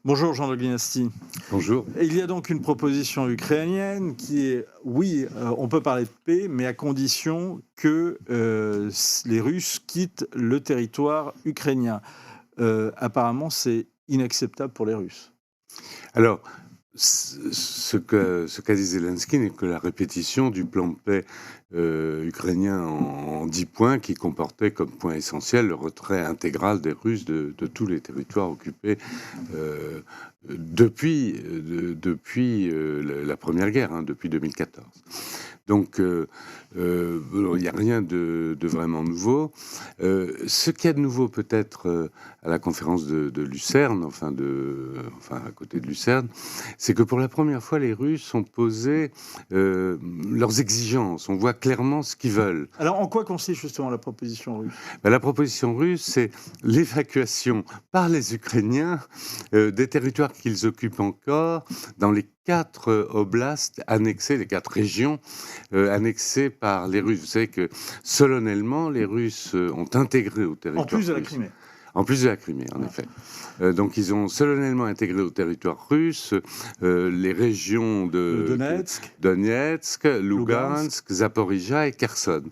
Bonjour Jean-Luc Dynasty. Bonjour. Il y a donc une proposition ukrainienne qui est, oui, on peut parler de paix, mais à condition que les Russes quittent le territoire ukrainien. Apparemment, c'est inacceptable pour les Russes. Alors, ce qu'a dit Zelensky n'est que la répétition du plan de paix ukrainien en 10 points qui comportait comme point essentiel le retrait intégral des Russes de tous les territoires occupés depuis la Première Guerre, depuis 2014. Donc, il n'y a rien de vraiment nouveau. Ce qu'il y a de nouveau peut-être à la conférence de Lucerne, enfin à côté de Lucerne, c'est que pour la première fois, les Russes ont posé leurs exigences. On voit clairement ce qu'ils veulent. Alors, en quoi consiste justement la proposition russe ? La proposition russe, c'est l'évacuation par les Ukrainiens des territoires qu'ils occupent encore dans les 4 oblasts annexés, les 4 régions annexées par les Russes. Vous savez que solennellement, les Russes ont intégré au territoire En plus de la russe. Crimée. En plus de la Crimée, en effet. Donc, ils ont solennellement intégré au territoire russe les régions de Donetsk, Lugansk, Zaporizhia et Kherson.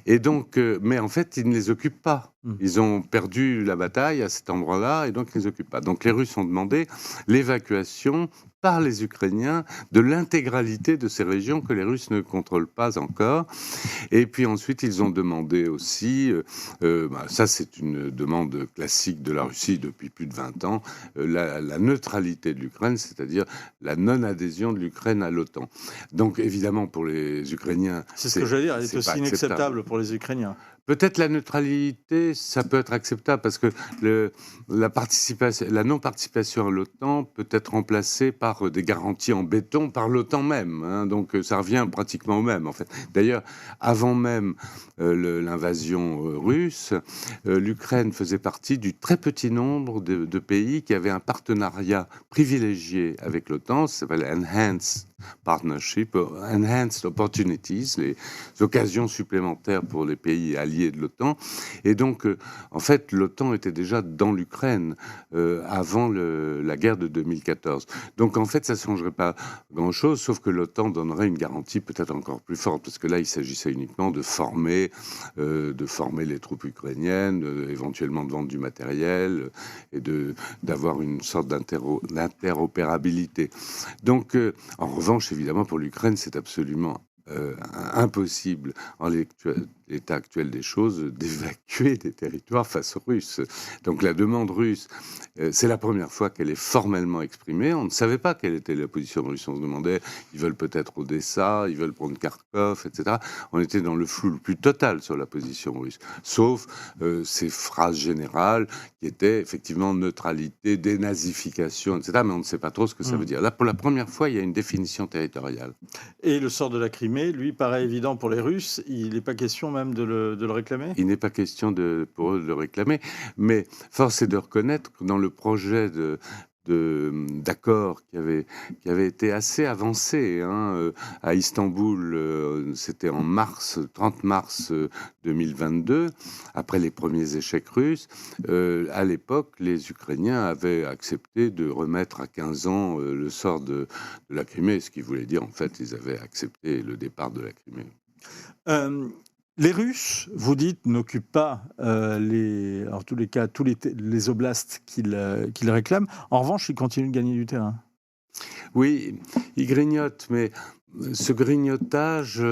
Et donc, mais en fait, ils ne les occupent pas. Ils ont perdu la bataille à cet endroit-là et donc ils ne les occupent pas. Donc, les Russes ont demandé l'évacuation par les Ukrainiens de l'intégralité de ces régions que les Russes ne contrôlent pas encore. Et puis ensuite, ils ont demandé aussi, ça c'est une demande classique de la Russie depuis plus de 20 ans, la neutralité de l'Ukraine, c'est-à-dire la non-adhésion de l'Ukraine à l'OTAN. Donc évidemment, pour les Ukrainiens... C'est ce que j'allais dire, elle est aussi inacceptable pour les Ukrainiens. Peut-être la neutralité, ça peut être acceptable parce que la non-participation à l'OTAN peut être remplacée par des garanties en béton par l'OTAN même. Donc ça revient pratiquement au même en fait. D'ailleurs, avant même l'invasion russe, l'Ukraine faisait partie du très petit nombre de pays qui avaient un partenariat privilégié avec l'OTAN. Ça s'appelle Enhanced Partnership, Enhanced Opportunities, les occasions supplémentaires pour les pays alliés de l'OTAN. Et donc, en fait, l'OTAN était déjà dans l'Ukraine avant la guerre de 2014. Donc, en fait, ça ne changerait pas grand-chose, sauf que l'OTAN donnerait une garantie peut-être encore plus forte, parce que là, il s'agissait uniquement de former les troupes ukrainiennes, éventuellement de vendre du matériel et d'avoir une sorte d'interopérabilité. Donc, en revanche, évidemment, pour l'Ukraine, c'est absolument impossible en l'état actuel des choses d'évacuer des territoires face aux Russes. Donc la demande russe, c'est la première fois qu'elle est formellement exprimée. On ne savait pas quelle était la position russe. On se demandait, ils veulent peut-être Odessa, ils veulent prendre Kharkov, etc. On était dans le flou le plus total sur la position russe, sauf ces phrases générales qui étaient effectivement neutralité, dénazification, etc. Mais on ne sait pas trop ce que ça veut dire. Là, pour la première fois, il y a une définition territoriale. Et le sort de la Crimée, lui, paraît évident pour les Russes. Il n'est pas question même de le réclamer ? Il n'est pas question pour eux de le réclamer, mais force est de reconnaître que dans le projet d'accord qui avait été assez avancé à Istanbul, c'était en 30 mars 2022, après les premiers échecs russes. À l'époque, les Ukrainiens avaient accepté de remettre à 15 ans le sort de la Crimée, ce qui voulait dire, en fait, ils avaient accepté le départ de la Crimée. Les Russes, vous dites, n'occupent pas en tous les cas, tous les oblasts qu'ils réclament. En revanche, ils continuent de gagner du terrain. Oui, ils grignotent, mais ce grignotage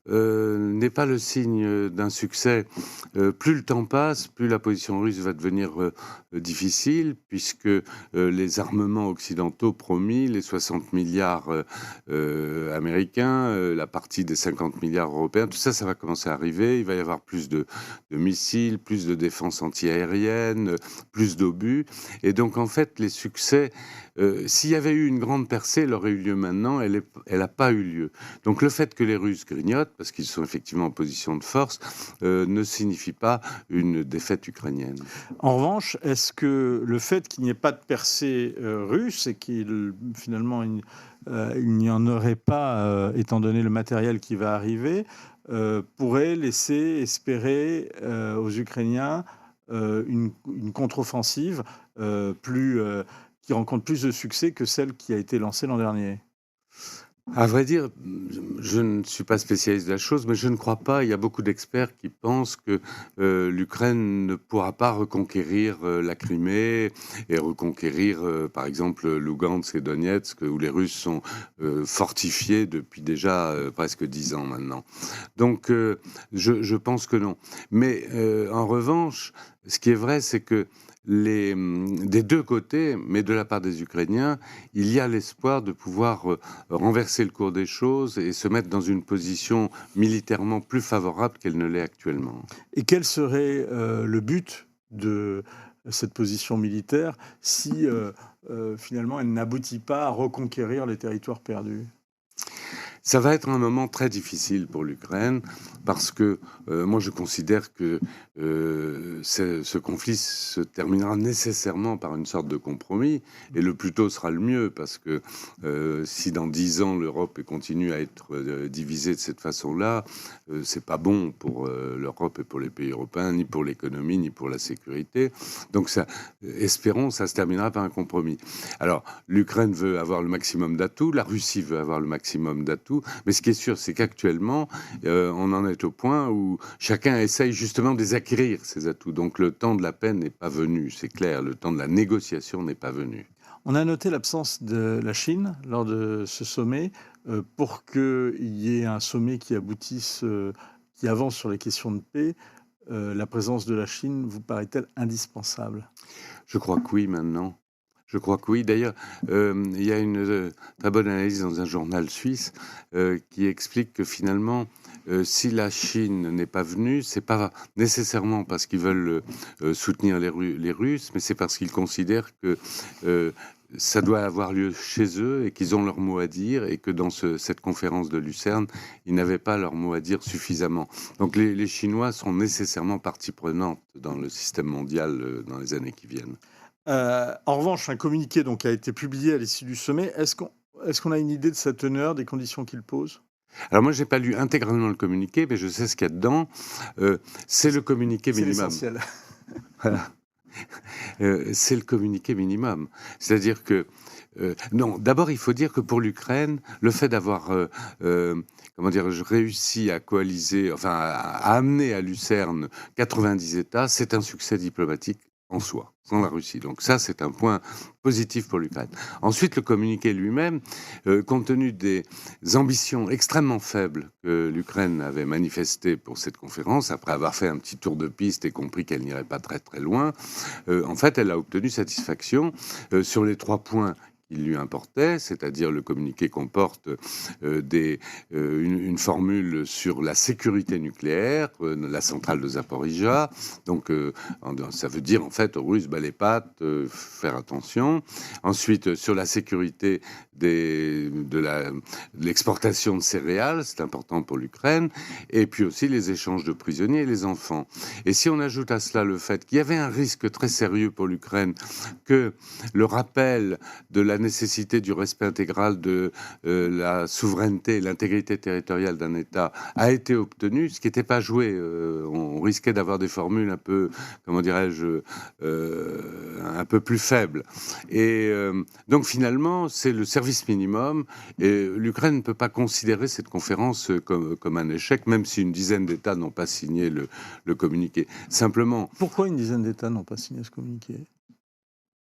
n'est pas le signe d'un succès. Plus le temps passe, plus la position russe va devenir difficile, puisque les armements occidentaux promis, les 60 milliards américains, la partie des 50 milliards européens, tout ça, ça va commencer à arriver. Il va y avoir plus de missiles, plus de défense antiaérienne, plus d'obus. Et donc, en fait, les succès, s'il y avait eu une grande percée, elle aurait eu lieu maintenant, elle n'a pas eu lieu. Donc le fait que les Russes grignotent, parce qu'ils sont effectivement en position de force, ne signifie pas une défaite ukrainienne. En revanche, est-ce que le fait qu'il n'y ait pas de percée russe et finalement il n'y en aurait pas, étant donné le matériel qui va arriver, pourrait laisser espérer aux Ukrainiens une contre-offensive qui rencontre plus de succès que celle qui a été lancée l'an dernier? À vrai dire, je ne suis pas spécialiste de la chose, mais je ne crois pas. Il y a beaucoup d'experts qui pensent que l'Ukraine ne pourra pas reconquérir la Crimée et reconquérir, par exemple, Lugansk et Donetsk, où les Russes sont fortifiés depuis déjà presque 10 ans maintenant. Donc, je pense que non. Mais en revanche, ce qui est vrai, c'est que des deux côtés, mais de la part des Ukrainiens, il y a l'espoir de pouvoir renverser le cours des choses et se mettre dans une position militairement plus favorable qu'elle ne l'est actuellement. Et quel serait le but de cette position militaire si finalement elle n'aboutit pas à reconquérir les territoires perdus? Ça va être un moment très difficile pour l'Ukraine parce que moi je considère que ce conflit se terminera nécessairement par une sorte de compromis et le plus tôt sera le mieux parce que si dans 10 ans l'Europe continue à être divisée de cette façon-là, c'est pas bon pour l'Europe et pour les pays européens, ni pour l'économie, ni pour la sécurité. Donc ça, espérons, ça se terminera par un compromis. Alors l'Ukraine veut avoir le maximum d'atouts, la Russie veut avoir le maximum d'atouts. Mais ce qui est sûr, c'est qu'actuellement, on en est au point où chacun essaye justement de les acquérir, ces atouts. Donc le temps de la paix n'est pas venu, c'est clair. Le temps de la négociation n'est pas venu. On a noté l'absence de la Chine lors de ce sommet. Pour qu'il y ait un sommet qui aboutisse, qui avance sur les questions de paix, la présence de la Chine vous paraît-elle indispensable? Je crois que oui, maintenant. Je crois que oui. D'ailleurs, il y a une très bonne analyse dans un journal suisse qui explique que finalement, si la Chine n'est pas venue, c'est pas nécessairement parce qu'ils veulent soutenir les Russes, mais c'est parce qu'ils considèrent que ça doit avoir lieu chez eux et qu'ils ont leur mot à dire et que dans cette conférence de Lucerne, ils n'avaient pas leur mot à dire suffisamment. Donc les Chinois sont nécessairement partie prenante dans le système mondial dans les années qui viennent. En revanche, un communiqué donc, a été publié à l'issue du sommet. Est-ce qu'on a une idée de sa teneur, des conditions qu'il pose? Alors moi, j'ai pas lu intégralement le communiqué, mais je sais ce qu'il y a dedans. C'est le communiqué C'est minimum. l'essentiel. Voilà. C'est le communiqué minimum. C'est-à-dire que non, d'abord, il faut dire que pour l'Ukraine, le fait d'avoir comment dire, réussi à coaliser, enfin à amener à Lucerne 90 États, c'est un succès diplomatique en soi, sans la Russie. Donc ça, c'est un point positif pour l'Ukraine. Ensuite, le communiqué lui-même, compte tenu des ambitions extrêmement faibles que l'Ukraine avait manifestées pour cette conférence, après avoir fait un petit tour de piste et compris qu'elle n'irait pas très très loin, en fait, elle a obtenu satisfaction sur les 3 points il lui importait, c'est-à-dire le communiqué comporte une formule sur la sécurité nucléaire, la centrale de Zaporizhzhia. Donc, ça veut dire en fait aux Russes, les pattes, faire attention. Ensuite, sur la sécurité de l'exportation de céréales, c'est important pour l'Ukraine. Et puis aussi les échanges de prisonniers et les enfants. Et si on ajoute à cela le fait qu'il y avait un risque très sérieux pour l'Ukraine, que le rappel de la nécessité du respect intégral de la souveraineté et l'intégrité territoriale d'un État a été obtenu, ce qui n'était pas joué. On risquait d'avoir des formules un peu, comment dirais-je, un peu plus faibles. Et donc finalement, c'est le service minimum. Et l'Ukraine ne peut pas considérer cette conférence comme un échec, même si une dizaine d'États n'ont pas signé le communiqué. Simplement... Pourquoi une dizaine d'États n'ont pas signé ce communiqué ?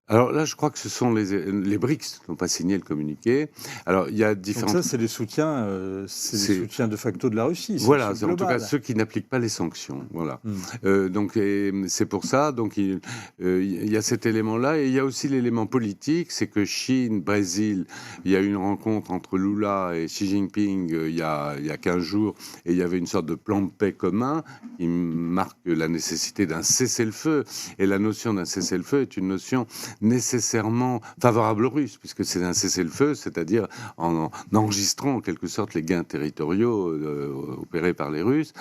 Alors là, je crois que ce sont les BRICS qui n'ont pas signé le communiqué. Alors, il y a différents... Donc ça, c'est des soutiens de facto de la Russie. Voilà, c'est en tout cas ceux qui n'appliquent pas les sanctions. Voilà. Donc, c'est pour ça. Donc, il y a cet élément-là. Et il y a aussi l'élément politique, c'est que Chine, Brésil, il y a eu une rencontre entre Lula et Xi Jinping il y a 15 jours. Et il y avait une sorte de plan de paix commun qui marque la nécessité d'un cessez-le-feu. Et la notion d'un cessez-le-feu est une notion nécessairement favorable aux Russes, puisque c'est un cessez-le-feu, c'est-à-dire en enregistrant en quelque sorte les gains territoriaux opérés par les Russes.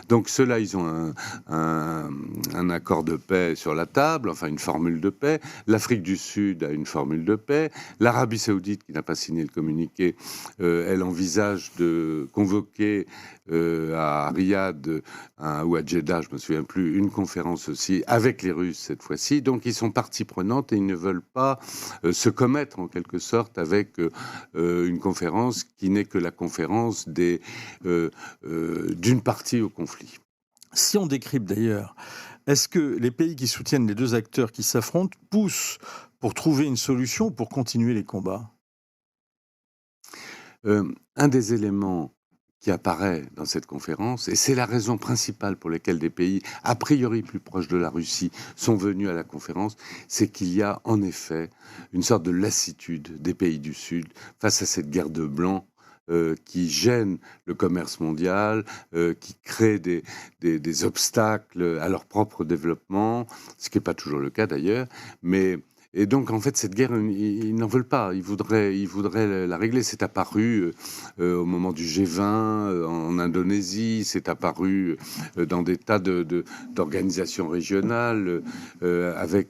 Donc ceux-là, ils ont un accord de paix sur la table, enfin une formule de paix. L'Afrique du Sud a une formule de paix. L'Arabie Saoudite, qui n'a pas signé le communiqué, elle envisage de convoquer à Riyad ou à Jeddah, je me souviens plus, une conférence aussi avec les Russes cette fois-ci. Donc ils sont partie prenante et ils ne veulent pas se commettre en quelque sorte avec une conférence qui n'est que la conférence d'une partie au conflit. Si on décrypte d'ailleurs, est-ce que les pays qui soutiennent les deux acteurs qui s'affrontent poussent pour trouver une solution pour continuer les combats ? Un des éléments qui apparaît dans cette conférence, et c'est la raison principale pour laquelle des pays a priori plus proches de la Russie sont venus à la conférence, c'est qu'il y a en effet une sorte de lassitude des pays du Sud face à cette guerre de blancs qui gêne le commerce mondial, qui crée des obstacles à leur propre développement, ce qui n'est pas toujours le cas d'ailleurs, et donc, en fait, cette guerre, ils n'en veulent pas. Ils voudraient la régler. C'est apparu au moment du G20 en Indonésie. C'est apparu dans des tas d'organisations régionales, dans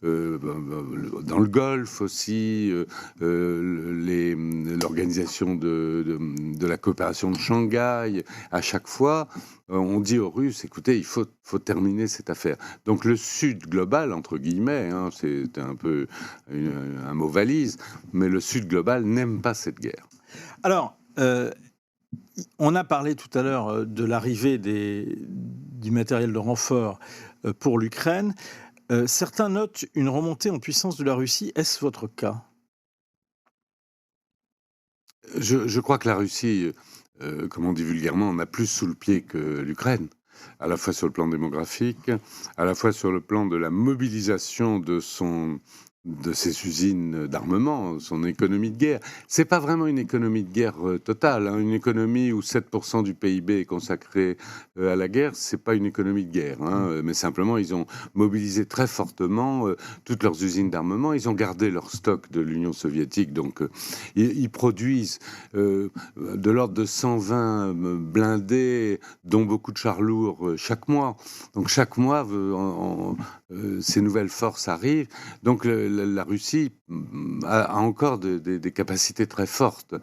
le Golfe aussi, l'organisation de la coopération de Shanghai. À chaque fois, on dit aux Russes, écoutez, il faut terminer cette affaire. Donc le Sud global, entre guillemets, c'est un peu un mot valise, mais le Sud global n'aime pas cette guerre. Alors, on a parlé tout à l'heure de l'arrivée du matériel de renfort pour l'Ukraine. Certains notent une remontée en puissance de la Russie. Est-ce votre cas ? Je crois que la Russie, comme on dit vulgairement, on a plus sous le pied que l'Ukraine, à la fois sur le plan démographique, à la fois sur le plan de la mobilisation de ses usines d'armement, son économie de guerre. C'est pas vraiment une économie de guerre totale, une économie où 7% du PIB est consacré à la guerre, c'est pas une économie de guerre, mais simplement ils ont mobilisé très fortement toutes leurs usines d'armement, ils ont gardé leur stock de l'Union soviétique, donc ils produisent de l'ordre de 120 blindés, dont beaucoup de chars lourds chaque mois. Donc chaque mois, ces nouvelles forces arrivent. Donc la Russie a encore des capacités très fortes.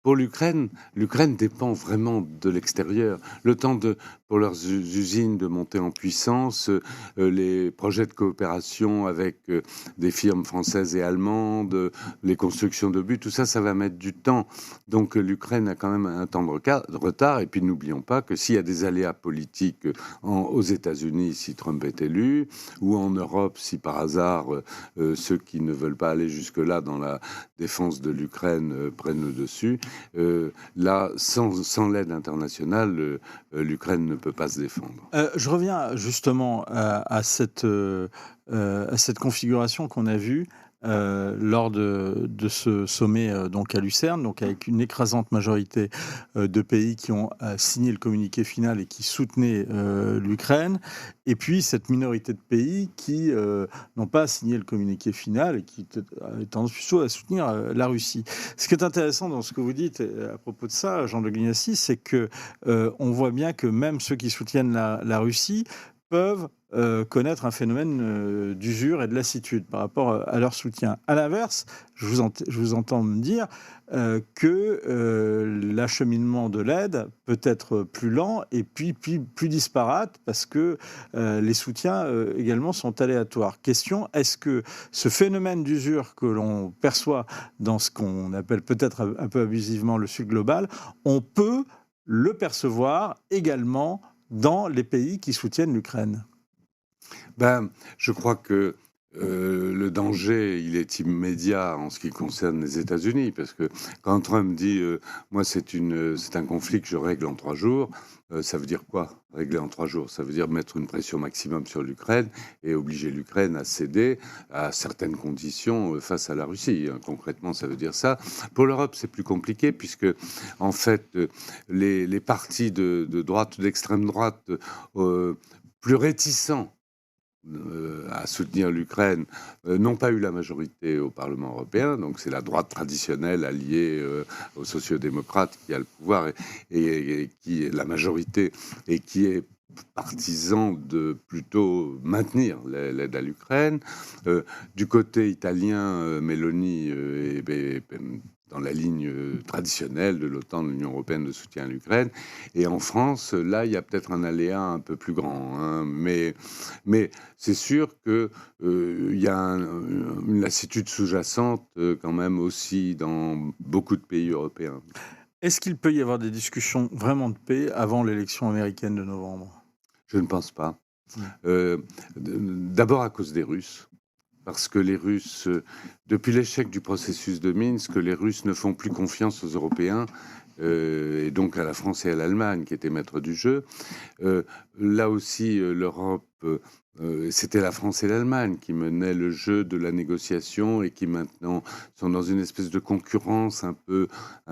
Pour l'Ukraine dépend vraiment de l'extérieur. Le temps pour leurs usines de monter en puissance, les projets de coopération avec des firmes françaises et allemandes, les constructions d'obus, tout ça, ça va mettre du temps. Donc l'Ukraine a quand même un temps de retard. Et puis n'oublions pas que s'il y a des aléas politiques aux États-Unis, si Trump est élu, ou en Europe, si par hasard ceux qui ne veulent pas aller jusque-là dans la défense de l'Ukraine prennent le dessus, là, sans l'aide internationale, l'Ukraine ne peut pas se défendre. Je reviens justement à cette configuration qu'on a vue lors de ce sommet donc à Lucerne, donc avec une écrasante majorité de pays qui ont signé le communiqué final et qui soutenaient l'Ukraine, et puis cette minorité de pays qui n'ont pas signé le communiqué final et qui ont tendance plutôt à soutenir la Russie. Ce qui est intéressant dans ce que vous dites à propos de ça, Jean de Guignacy, c'est que on voit bien que même ceux qui soutiennent la Russie peuvent connaître un phénomène d'usure et de lassitude par rapport à leur soutien. À l'inverse, je vous entends me dire que l'acheminement de l'aide peut être plus lent et puis plus disparate parce que les soutiens également sont aléatoires. Question, est-ce que ce phénomène d'usure que l'on perçoit dans ce qu'on appelle peut-être un peu abusivement le Sud global, on peut le percevoir également dans les pays qui soutiennent l'Ukraine? Je crois que le danger, il est immédiat en ce qui concerne les États-Unis, parce que quand Trump dit moi c'est un conflit que je règle en 3 jours, ça veut dire quoi, régler en 3 jours? Ça veut dire mettre une pression maximum sur l'Ukraine et obliger l'Ukraine à céder à certaines conditions face à la Russie. Concrètement, ça veut dire ça. Pour l'Europe, c'est plus compliqué, puisque en fait, les partis de droite ou d'extrême droite plus réticents à soutenir l'Ukraine n'ont pas eu la majorité au Parlement européen, donc c'est la droite traditionnelle alliée aux sociodémocrates qui a le pouvoir et qui est la majorité et qui est partisan de plutôt maintenir l'aide à l'Ukraine. Du côté italien, Meloni est dans la ligne traditionnelle de l'OTAN, de l'Union européenne de soutien à l'Ukraine. Et en France, là, il y a peut-être un aléa un peu plus grand. Hein, mais c'est sûr qu'il y a une lassitude sous-jacente quand même aussi dans beaucoup de pays européens. Est-ce qu'il peut y avoir des discussions vraiment de paix avant l'élection américaine de novembre? Je ne pense pas. D'abord à cause des Russes. Parce que les Russes, depuis l'échec du processus de Minsk, les Russes ne font plus confiance aux Européens, et donc à la France et à l'Allemagne qui étaient maîtres du jeu. Là aussi, l'Europe, c'était la France et l'Allemagne qui menaient le jeu de la négociation et qui maintenant sont dans une espèce de concurrence un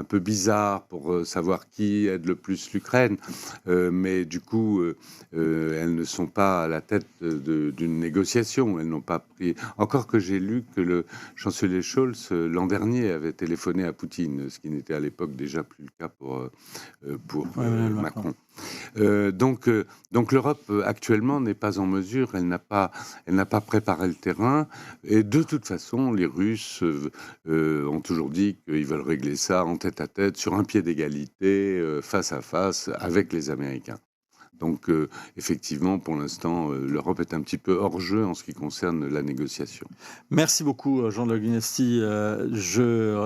peu bizarre pour savoir qui aide le plus l'Ukraine. Mais du coup, elles ne sont pas à la tête d'une négociation. Elles n'ont pas pris... Encore que j'ai lu que le chancelier Scholz, l'an dernier, avait téléphoné à Poutine, ce qui n'était à l'époque déjà plus le cas pour Macron. Donc l'Europe actuellement n'est pas en mesure, elle n'a pas préparé le terrain, et de toute façon les Russes ont toujours dit qu'ils veulent régler ça en tête à tête, sur un pied d'égalité, face à face avec les Américains. Donc, effectivement, pour l'instant, l'Europe est un petit peu hors jeu en ce qui concerne la négociation. Merci beaucoup, Jean de La Gonesty.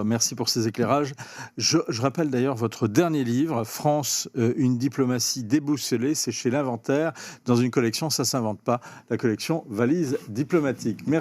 Merci pour ces éclairages. Je rappelle d'ailleurs votre dernier livre, France, une diplomatie déboussolée. C'est chez l'Inventaire, dans une collection, ça ne s'invente pas, la collection Valise diplomatique. Merci.